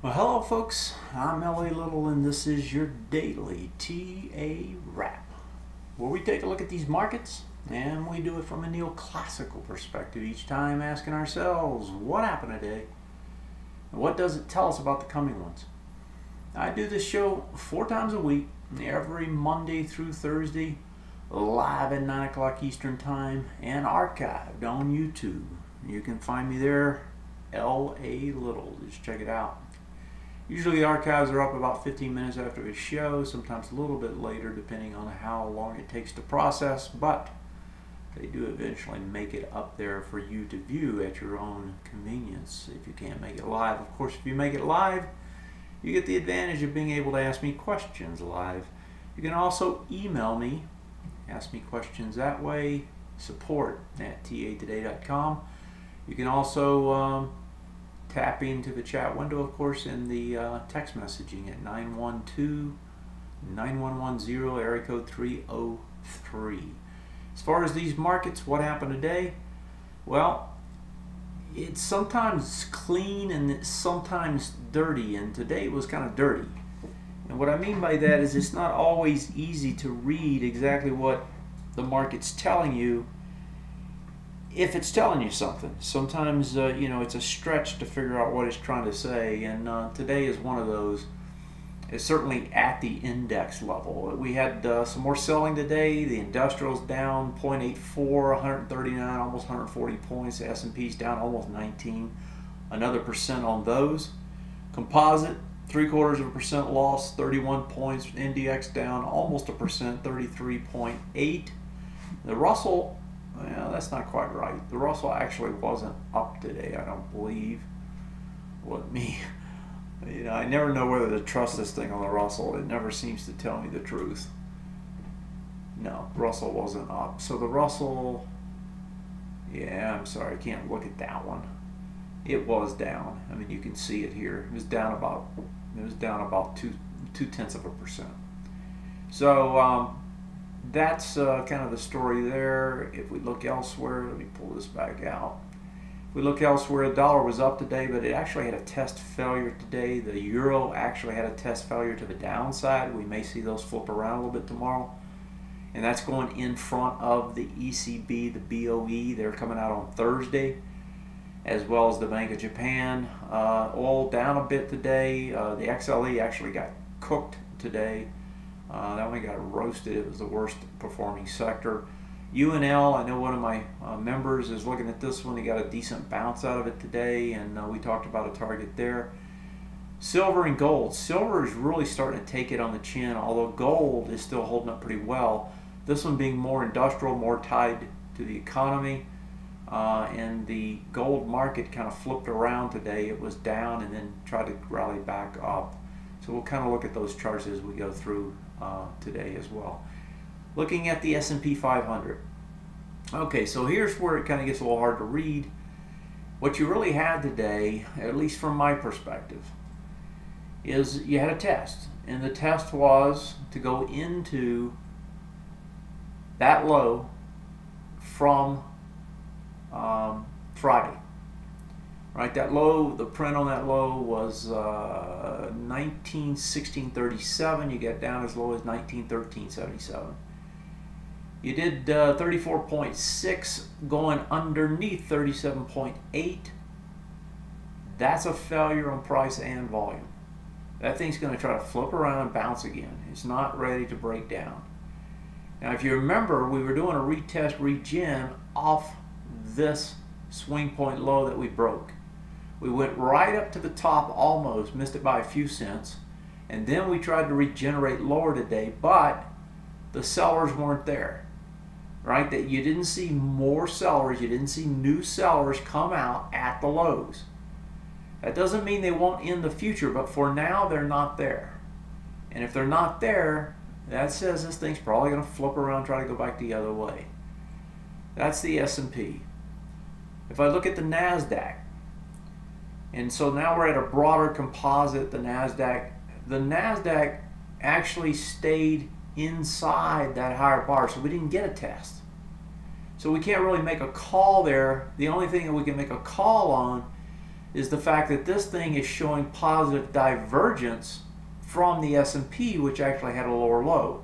Well, hello, folks. I'm L.A. Little, and this is your daily TA Wrap, where we take a look at these markets, and we do it from a neoclassical perspective each time, asking ourselves, what happened today, and what does it tell us about the coming ones? I do this show 4 times a week, every Monday through Thursday, live at 9 o'clock Eastern Time, and archived on YouTube. You can find me there, L.A. Little. Just check it out. Usually the archives are up about 15 minutes after a show, sometimes a little bit later depending on how long it takes to process, but they do eventually make it up there for you to view at your own convenience if you can't make it live. Of course, if you make it live, you get the advantage of being able to ask me questions live. You can also email me, ask me questions that way, support@tatoday.com. You can also tap into the chat window, of course, in the text messaging at 912-9110, area code 303. As far as these markets, what happened today? Well, it's sometimes clean and it's sometimes dirty, and today it was kind of dirty. And what I mean by that is it's not always easy to read exactly what the market's telling you if it's telling you something. Sometimes it's a stretch to figure out what it's trying to say, and today is one of those. It's certainly at the index level. We had some more selling today. The industrial's down 0.84, 139, almost 140 points. The S&P's down almost 19, another percent on those. Composite, 0.75% loss, 31 points. NDX down almost a percent, 33.8. The Russell, well, that's not quite right. The Russell actually wasn't up today, I don't believe. I never know whether to trust this thing on the Russell. It never seems to tell me the truth. No, Russell wasn't up. So the Russell, yeah, I'm sorry, I can't look at that one. It was down. I mean, you can see it here. It was down about 0.2%. So that's kind of the story there. If we look elsewhere, let me pull this back out. If we look elsewhere, the dollar was up today, but it actually had a test failure today. The euro actually had a test failure to the downside. We may see those flip around a little bit tomorrow. And that's going in front of the ECB, the BOE. They're coming out on Thursday, as well as the Bank of Japan. Oil down a bit today. The XLE actually got cooked today. That one got roasted. It was the worst performing sector. UNL, I know one of my members is looking at this one. He got a decent bounce out of it today, and we talked about a target there. Silver and gold. Silver is really starting to take it on the chin, although gold is still holding up pretty well. This one being more industrial, more tied to the economy. And the gold market kind of flipped around today. It was down and then tried to rally back up. So we'll kind of look at those charts as we go through today as well. Looking at the S&P 500. Okay, so here's where it kind of gets a little hard to read. What you really had today, at least from my perspective, is you had a test. And the test was to go into that low from Friday. Right, that low, the print on that low was 1916.37. You get down as low as 1913.77. You did 34.6 going underneath 37.8. That's a failure on price and volume. That thing's going to try to flip around and bounce again. It's not ready to break down. Now, if you remember, we were doing a retest regen off this swing point low that we broke. We went right up to the top almost, missed it by a few cents, and then we tried to regenerate lower today, but the sellers weren't there, right? That you didn't see more sellers, you didn't see new sellers come out at the lows. That doesn't mean they won't in the future, but for now they're not there. And if they're not there, that says this thing's probably going to flip around, try to go back the other way. That's the S&P. If I look at the NASDAQ, and so now we're at a broader composite, the NASDAQ actually stayed inside that higher bar, so we didn't get a test. So we can't really make a call there. The only thing that we can make a call on is the fact that this thing is showing positive divergence from the S&P, which actually had a lower low.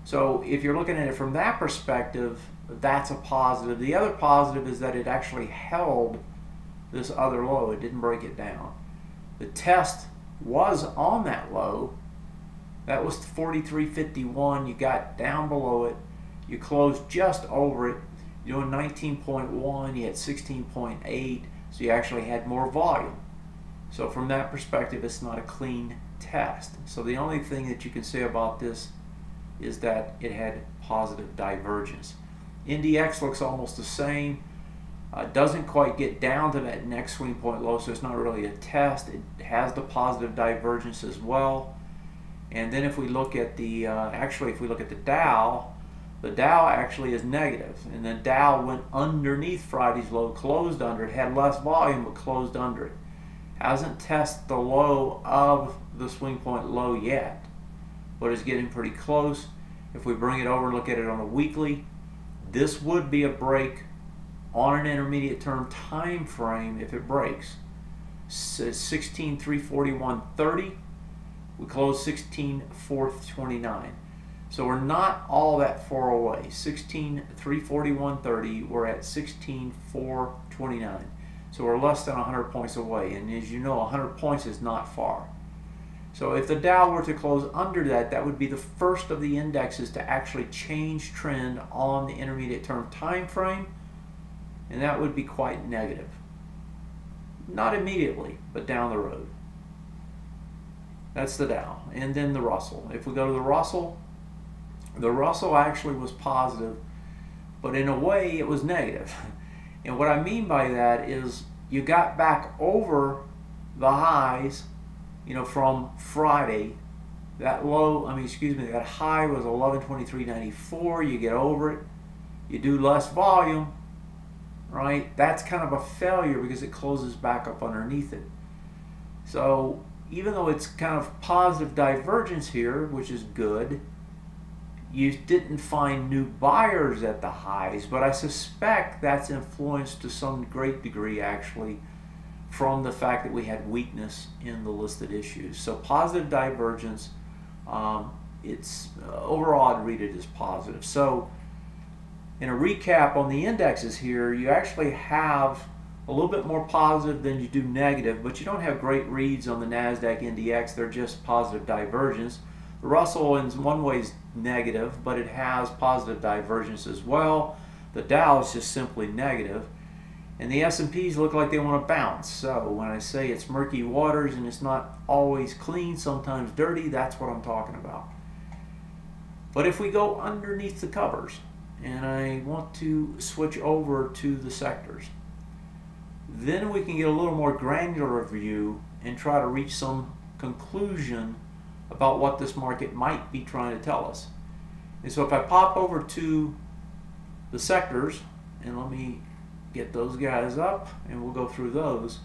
So if you're looking at it from that perspective, that's a positive. The other positive is that it actually held this other low. It didn't break it down. The test was on that low. That was 43.51. You got down below it. You closed just over it. You're doing 19.1. You had 16.8. So you actually had more volume. So from that perspective, it's not a clean test. So the only thing that you can say about this is that it had positive divergence. NDX looks almost the same. Doesn't quite get down to that next swing point low, so it's not really a test. It has the positive divergence as well. And then if we look at the, if we look at the Dow actually is negative. And the Dow went underneath Friday's low, closed under it, had less volume, but closed under it. Hasn't tested the low of the swing point low yet, but is getting pretty close. If we bring it over and look at it on a weekly, this would be a break on an intermediate term time frame if it breaks. 16,341.30. We closed 16,429. So we're not all that far away. 16,341.30. We're at 16,429. So we're less than 100 points away. And as you know, 100 points is not far. So if the Dow were to close under that, that would be the first of the indexes to actually change trend on the intermediate term time frame, and that would be quite negative. Not immediately, but down the road. That's the Dow. And then the Russell. If we go to the Russell actually was positive, but in a way it was negative. And what I mean by that is you got back over the highs, you know, from Friday. That low, that high was 1123.94. You get over it, you do less volume, right? That's kind of a failure because it closes back up underneath it. So even though it's kind of positive divergence here, which is good, you didn't find new buyers at the highs, but I suspect that's influenced to some great degree actually from the fact that we had weakness in the listed issues. So positive divergence, it's overall I'd read it as positive. So in a recap on the indexes here, you actually have a little bit more positive than you do negative, but you don't have great reads on the NASDAQ NDX. They're just positive divergence. The Russell in one way is negative, but it has positive divergence as well. The Dow is just simply negative. And the S&Ps look like they want to bounce. So when I say it's murky waters and it's not always clean, sometimes dirty, that's what I'm talking about. But if we go underneath the covers, and I want to switch over to the sectors, then we can get a little more granular view and try to reach some conclusion about what this market might be trying to tell us. And so if I pop over to the sectors, and let me get those guys up and we'll go through those.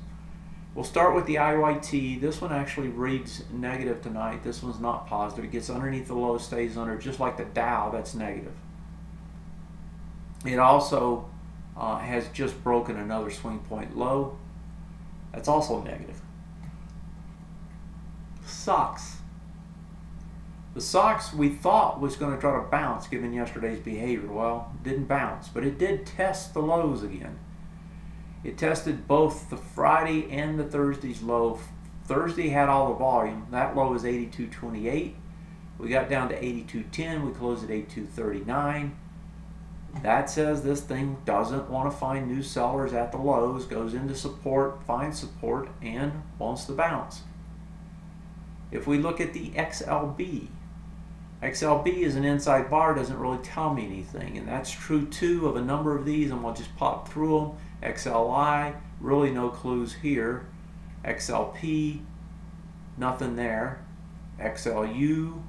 We'll start with the IYT. This one actually reads negative tonight. This one's not positive. It gets underneath the low, stays under, just like the Dow, that's negative. It also has just broken another swing point low. That's also negative. SOX. The SOX we thought was going to try to bounce given yesterday's behavior. Well, it didn't bounce, but it did test the lows again. It tested both the Friday and the Thursday's low. Thursday had all the volume. That low was 82.28. We got down to 82.10. We closed at 82.39. That says this thing doesn't want to find new sellers at the lows, goes into support, finds support, and wants to bounce. If we look at the XLB, XLB is an inside bar, doesn't really tell me anything, and that's true too of a number of these, and we'll just pop through them. XLI, really no clues here. XLP, nothing there. XLU,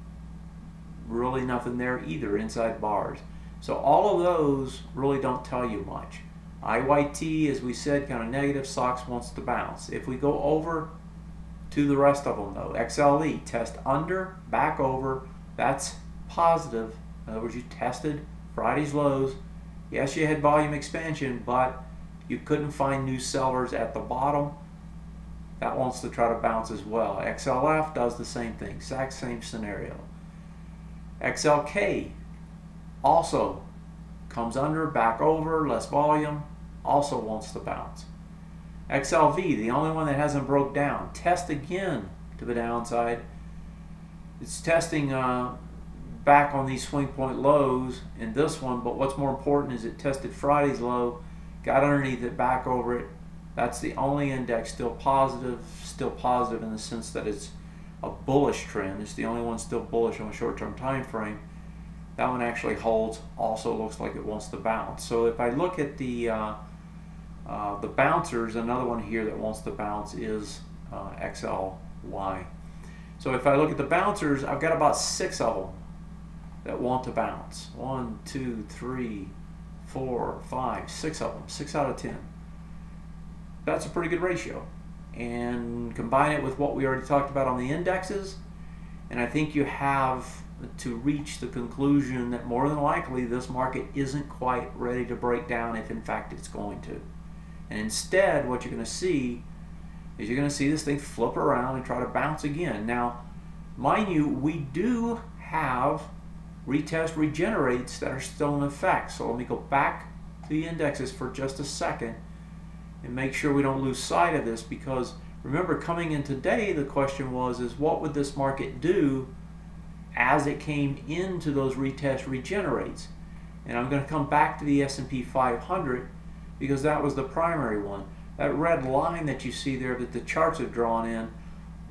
really nothing there either, inside bars. So all of those really don't tell you much. IYT, as we said, kind of negative. SOX wants to bounce. If we go over to the rest of them though, XLE, test under, back over, that's positive. In other words, you tested Friday's lows. Yes, you had volume expansion, but you couldn't find new sellers at the bottom. that wants to try to bounce as well. XLF does the same thing, exact same scenario. XLK also comes under, back over, less volume, also wants to bounce. XLV, the only one that hasn't broke down, test again to the downside. It's testing back on these swing point lows in this one, but what's more important is it tested Friday's low, got underneath it, back over it. That's the only index still positive in the sense that it's a bullish trend. It's the only one still bullish on a short-term time frame. That one actually holds, also looks like it wants to bounce. So if I look at the bouncers, another one here that wants to bounce is XLY. So if I look at the bouncers, I've got about 6 of them that want to bounce. 1, 2, 3, 4, 5, 6 of them, 6 out of 10. That's a pretty good ratio. And combine it with what we already talked about on the indexes, and I think you have to reach the conclusion that more than likely this market isn't quite ready to break down, if in fact it's going to. And instead, what you're going to see is you're going to see this thing flip around and try to bounce again. Now, mind you, we do have retest regenerates that are still in effect. So let me go back to the indexes for just a second and make sure we don't lose sight of this, because remember, coming in today, the question was what would this market do as it came into those retest regenerates? And I'm going to come back to the S&P 500 because that was the primary one. That red line that you see there that the charts have drawn in,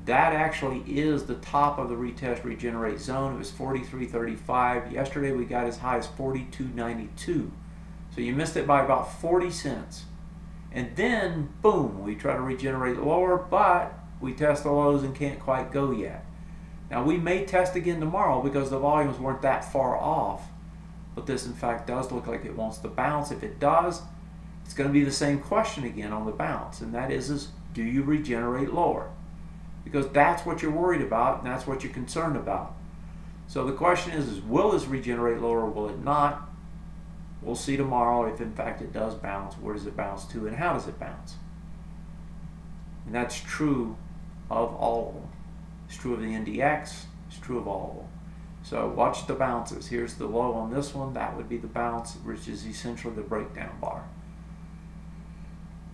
that actually is the top of the retest regenerate zone. It was 43.35. Yesterday we got as high as 42.92. So you missed it by about 40 cents. And then, boom, we try to regenerate lower, but we test the lows and can't quite go yet. Now, we may test again tomorrow because the volumes weren't that far off, but this, in fact, does look like it wants to bounce. If it does, it's going to be the same question again on the bounce, and that is do you regenerate lower? Because that's what you're worried about, and that's what you're concerned about. So the question is will this regenerate lower or will it not? We'll see tomorrow if in fact it does bounce. Where does it bounce to and how does it bounce? And that's true of all of them. It's true of the NDX. It's true of all of them. So watch the bounces. Here's the low on this one. That would be the bounce, which is essentially the breakdown bar.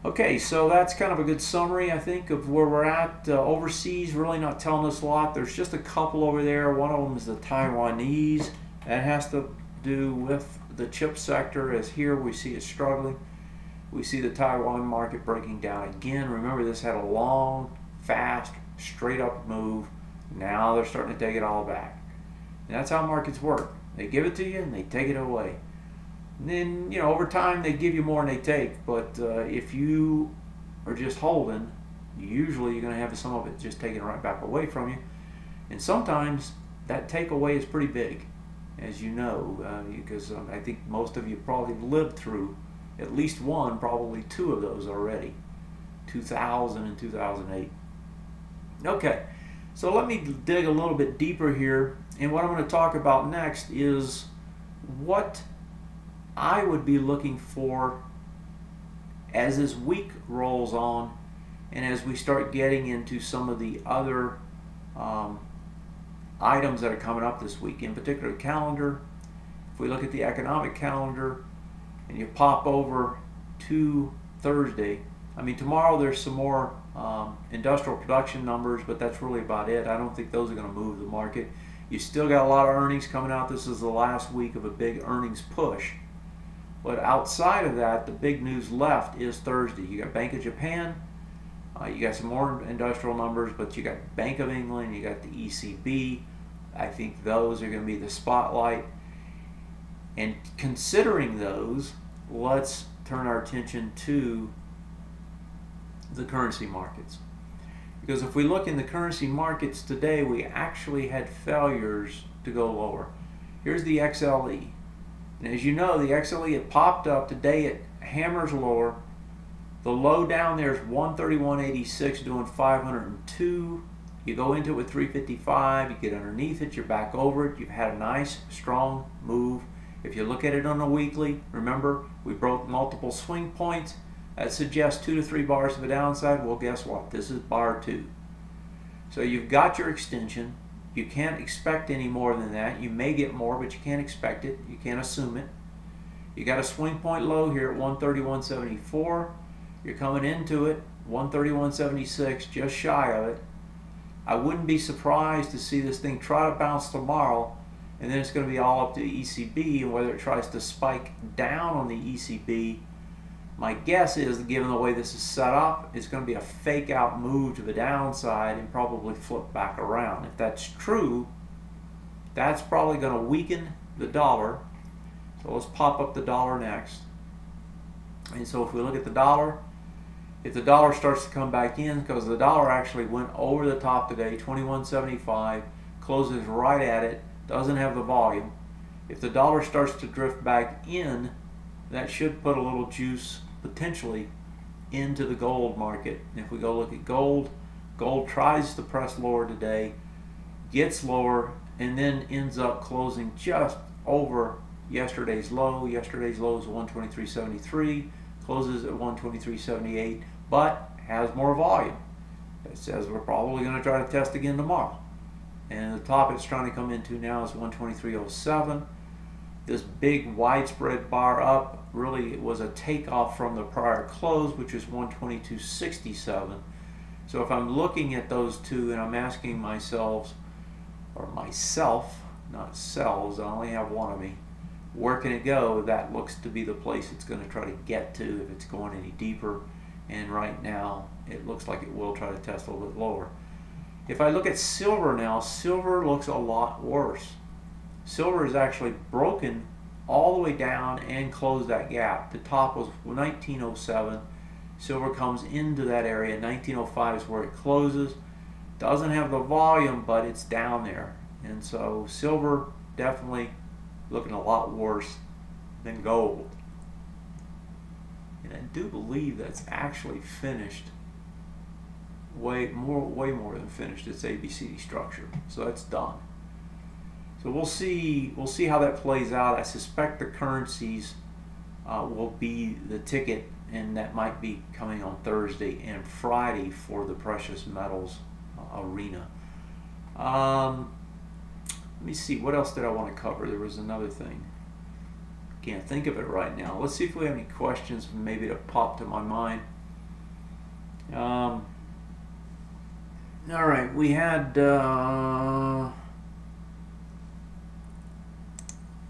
Okay, so that's kind of a good summary, I think, of where we're at. Overseas, really not telling us a lot. There's just a couple over there. One of them is the Taiwanese. That has to do with the chip sector, as here we see it struggling. We see the Taiwan market breaking down again. Remember, this had a long, fast, straight up move. Now they're starting to take it all back. And that's how markets work. They give it to you and they take it away. And then, over time they give you more than they take. But if you are just holding, usually you're going to have some of it just taken right back away from you. And sometimes that takeaway is pretty big, as you know, because I think most of you probably lived through at least one, probably 2 of those already, 2000 and 2008. Okay, so let me dig a little bit deeper here, and what I'm going to talk about next is what I would be looking for as this week rolls on and as we start getting into some of the other items that are coming up this week, in particular calendar. If we look at the economic calendar and you pop over to Thursday, tomorrow there's some more industrial production numbers, but that's really about it. I don't think those are going to move the market. You still got a lot of earnings coming out. This is the last week of a big earnings push. But outside of that, the big news left is Thursday. You got Bank of Japan, you got some more industrial numbers, but you got Bank of England, you got the ECB. I think those are going to be the spotlight. And considering those, let's turn our attention to the currency markets. Because if we look in the currency markets today, we actually had failures to go lower. Here's the XLE. And as you know, the XLE, it popped up. Today it hammers lower. The low down there is 131.86, doing 502. You go into it with 355, you get underneath it, you're back over it. You've had a nice, strong move. If you look at it on a weekly, remember, we broke multiple swing points. That suggests 2 to 3 bars of a downside. Well, guess what? This is bar 2. So you've got your extension. You can't expect any more than that. You may get more, but you can't expect it. You can't assume it. You got a swing point low here at 131.74. You're coming into it 131.76, just shy of it. I wouldn't be surprised to see this thing try to bounce tomorrow, and then it's going to be all up to ECB and whether it tries to spike down on the ECB. My guess is, given the way this is set up, it's going to be a fake out move to the downside and probably flip back around. If that's true, that's probably going to weaken the dollar. So let's pop up the dollar next. And so if we look at the dollar, if the dollar starts to come back in, because the dollar actually went over the top today, 21.75, closes right at it, doesn't have the volume. If the dollar starts to drift back in, that should put a little juice potentially into the gold market. And if we go look at gold, gold tries to press lower today, gets lower, and then ends up closing just over yesterday's low. Yesterday's low is 123.73, closes at 123.78, but has more volume. It says we're probably going to try to test again tomorrow. And the top it's trying to come into now is 123.07. This big widespread bar up really was a takeoff from the prior close, which is 122.67. So if I'm looking at those two and I'm asking myself, not selves, I only have one of me, where can it go? That looks to be the place it's going to try to get to if it's going any deeper. And right now it looks like it will try to test a little bit lower. If I look at silver now, silver looks a lot worse. Silver is actually broken all the way down and closed that gap. The top was 1907. Silver comes into that area. 1905 is where it closes. Doesn't have the volume, but it's down there. And so silver definitely looking a lot worse than gold. And I do believe that's actually finished. Way more than finished its ABCD structure. So that's done. So we'll see how that plays out. I suspect the currencies will be the ticket, and that might be coming on Thursday and Friday for the precious metals arena. Let me see, what else did I want to cover? There was another thing. Can't think of it right now. Let's see if we have any questions maybe that pop to my mind. All right, we had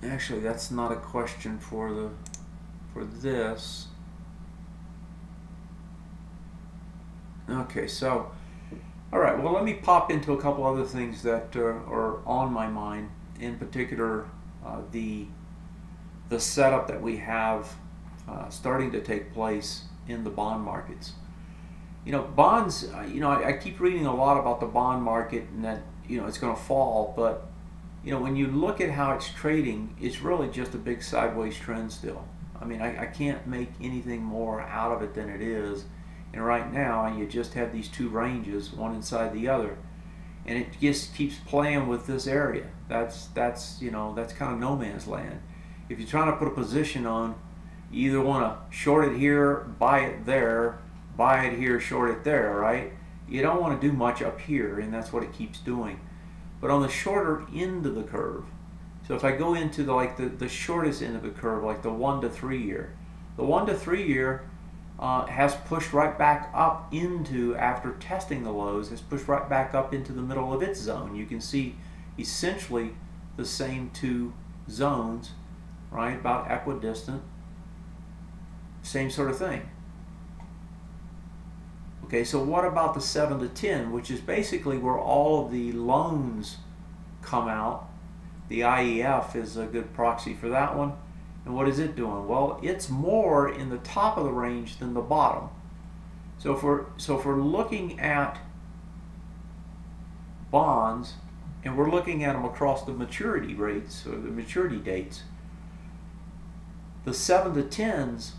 actually that's not a question for this. Okay, so all right, well, let me pop into a couple other things that are on my mind, in particular the setup that we have starting to take place in the bond markets. You know, bonds, I keep reading a lot about the bond market and that, it's going to fall, but, when you look at how it's trading, it's really just a big sideways trend still. I mean, I can't make anything more out of it than it is. And right now, you just have these two ranges, one inside the other, and it just keeps playing with this area. That's kind of no man's land. If you're trying to put a position on, you either want to short it here, buy it there, buy it here, short it there, right? You don't want to do much up here, and that's what it keeps doing. But on the shorter end of the curve, so if I go into the shortest end of the curve, like the 1 to 3 year, the 1 to 3 year has pushed right back up into, after testing the lows, has pushed right back up into the middle of its zone. You can see essentially the same two zones, right, about equidistant, same sort of thing. Okay, so what about the 7 to 10, which is basically where all of the loans come out? The IEF is a good proxy for that one. And what is it doing? Well, it's more in the top of the range than the bottom. So if we're looking at bonds and we're looking at them across the maturity rates or the maturity dates, the 7 to 10s,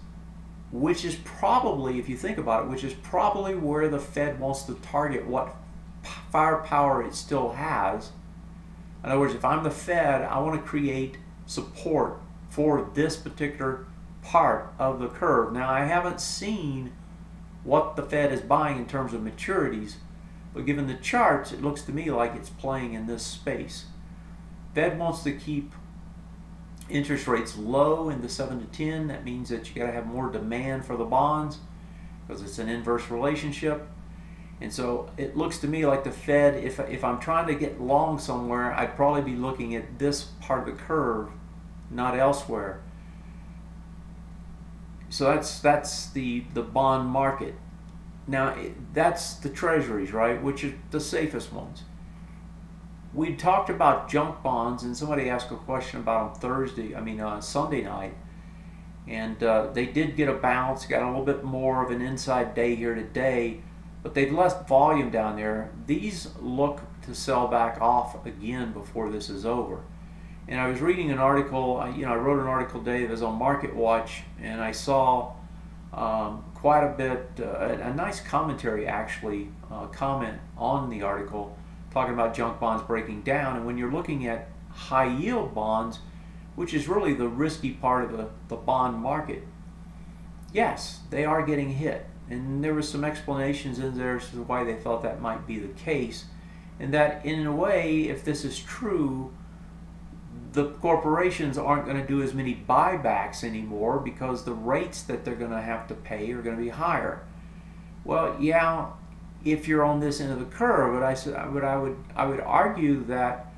which is probably, if you think about it, which is probably where the Fed wants to target what firepower it still has. In other words, if I'm the Fed, I want to create support for this particular part of the curve. Now, I haven't seen what the Fed is buying in terms of maturities, but given the charts, it looks to me like it's playing in this space. Fed wants to keep interest rates low in the 7 to 10. That means that you got to have more demand for the bonds because it's an inverse relationship. And so it looks to me like the Fed, if I'm trying to get long somewhere, I'd probably be looking at this part of the curve, not elsewhere. So that's the bond market. Now that's the treasuries, right, which are the safest ones. We talked about junk bonds, and somebody asked a question about them Sunday night, and they did get a bounce, got a little bit more of an inside day here today, but they've left volume down there. These look to sell back off again before this is over. And I was reading an article, I wrote an article today that was on Market Watch, and I saw quite a bit, a nice commentary actually, comment on the article talking about junk bonds breaking down. And when you're looking at high yield bonds, which is really the risky part of the bond market, yes, they are getting hit. And there was some explanations in there as to why they thought that might be the case. And that in a way, if this is true, the corporations aren't going to do as many buybacks anymore because the rates that they're going to have to pay are going to be higher. Well, yeah, if you're on this end of the curve, but I would argue that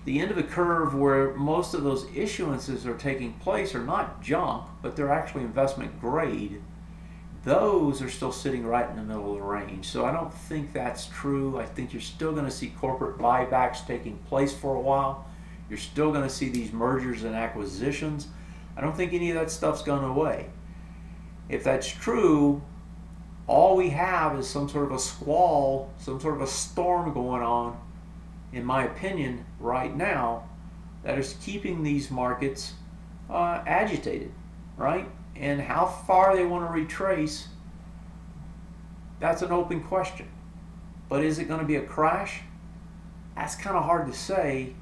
the end of the curve where most of those issuances are taking place are not junk, but they're actually investment grade. Those are still sitting right in the middle of the range. So I don't think that's true. I think you're still going to see corporate buybacks taking place for a while. You're still going to see these mergers and acquisitions. I don't think any of that stuff's gone away. If that's true, all we have is some sort of a squall, some sort of a storm going on, in my opinion, right now, that is keeping these markets agitated, right? And how far they want to retrace, that's an open question. But is it going to be a crash? That's kind of hard to say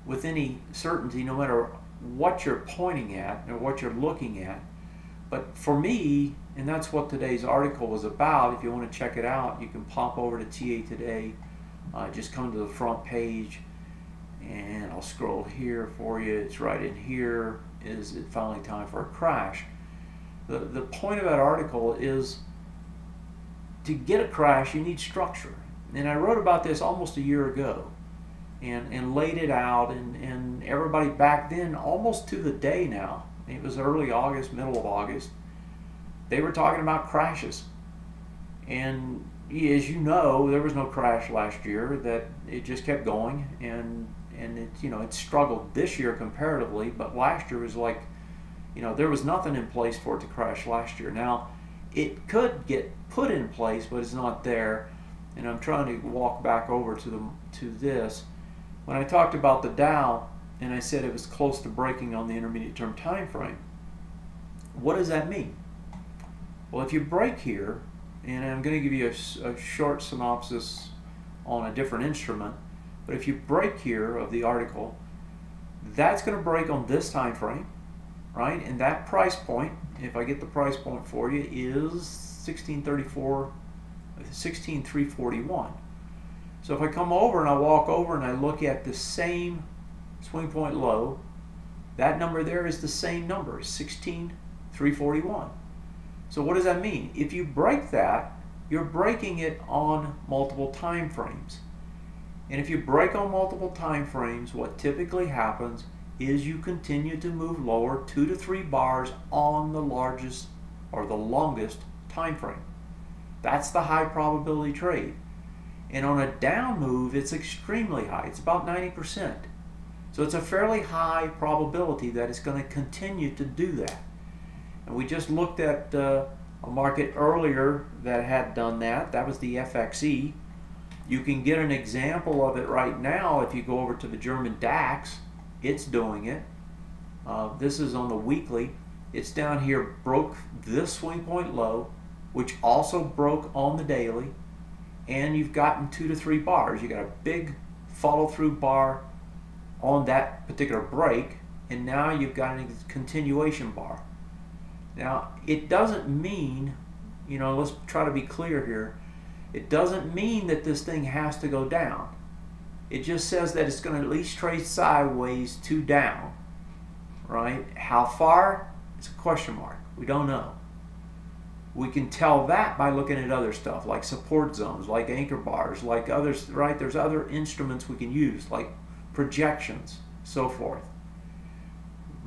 with any certainty, no matter what you're pointing at or what you're looking at. But for me, and that's what today's article was about, if you want to check it out, you can pop over to TA Today, just come to the front page, and I'll scroll here for you. It's right in here. Is it finally time for a crash? The point of that article is to get a crash, you need structure. And I wrote about this almost a year ago and laid it out, and everybody back then, almost to the day now, it was early August, middle of August, they were talking about crashes. And as you know, there was no crash last year, that it just kept going, and it struggled this year comparatively, but last year was like, there was nothing in place for it to crash last year. Now, it could get put in place, but it's not there. And I'm trying to walk back over to this. When I talked about the Dow, and I said it was close to breaking on the intermediate term time frame, what does that mean? Well, if you break here, and I'm going to give you a short synopsis on a different instrument, but if you break here of the article, that's going to break on this time frame, right? And that price point, if I get the price point for you, is 16,341. So if I come over and I walk over and I look at the same swing point low, that number there is the same number, 16,341. So what does that mean? If you break that, you're breaking it on multiple time frames. And if you break on multiple time frames, what typically happens is you continue to move lower 2 to 3 bars on the largest or the longest time frame. That's the high probability trade. And on a down move, it's extremely high. It's about 90%. So it's a fairly high probability that it's going to continue to do that. And we just looked at a market earlier that had done that. That was the FXE. You can get an example of it right now if you go over to the German DAX. It's doing it. This is on the weekly. It's down here, broke this swing point low, which also broke on the daily. And you've gotten 2 to 3 bars. You got a big follow through bar on that particular break, and now you've got a continuation bar. Now, it doesn't mean, let's try to be clear here. It doesn't mean that this thing has to go down. It just says that it's going to at least trade sideways to down, right? How far? It's a question mark. We don't know. We can tell that by looking at other stuff like support zones, like anchor bars, like others, right? There's other instruments we can use like projections, so forth.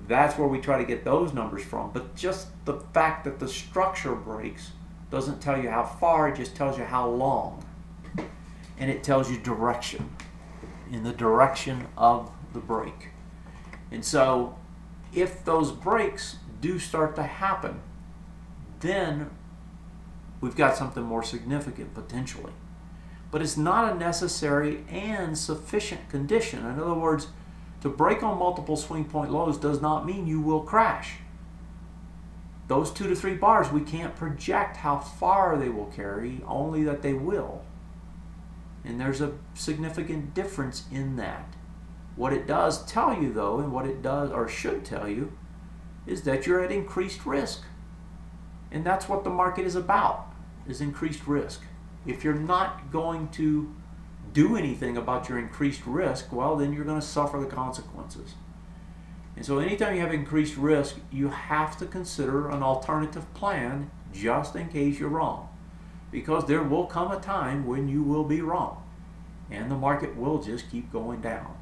That's where we try to get those numbers from. But just the fact that the structure breaks doesn't tell you how far, it just tells you how long. And it tells you direction, in the direction of the break. And so if those breaks do start to happen, then we've got something more significant potentially. But it's not a necessary and sufficient condition. In other words, to break on multiple swing point lows does not mean you will crash. Those 2 to 3 bars, we can't project how far they will carry, only that they will. And there's a significant difference in that. What it does tell you though, and what it does or should tell you, is that you're at increased risk. And that's what the market is about, is increased risk. If you're not going to do anything about your increased risk, well, then you're going to suffer the consequences. And so anytime you have increased risk, you have to consider an alternative plan just in case you're wrong. Because there will come a time when you will be wrong. And the market will just keep going down,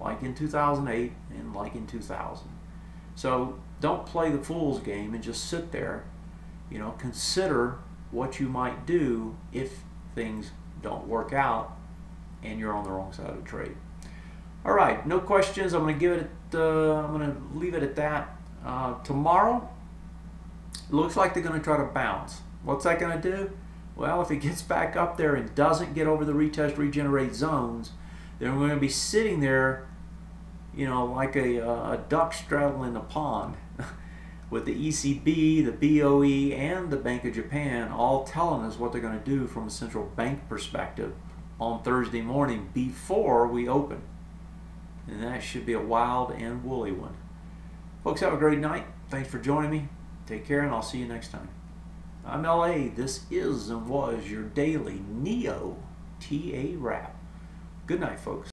like in 2008 and like in 2000. So don't play the fool's game and just sit there. Consider what you might do if things don't work out and you're on the wrong side of the trade. All right, no questions. I'm going to leave it at that. Tomorrow, looks like they're going to try to bounce. What's that going to do? Well, if it gets back up there and doesn't get over the retest regenerate zones, then we're going to be sitting there, like a duck straddling a pond with the ECB, the BOE, and the Bank of Japan all telling us what they're going to do from a central bank perspective on Thursday morning before we open. And that should be a wild and woolly one. Folks, have a great night. Thanks for joining me. Take care, and I'll see you next time. I'm LA. This is and was your daily Neo TA Wrap. Good night, folks.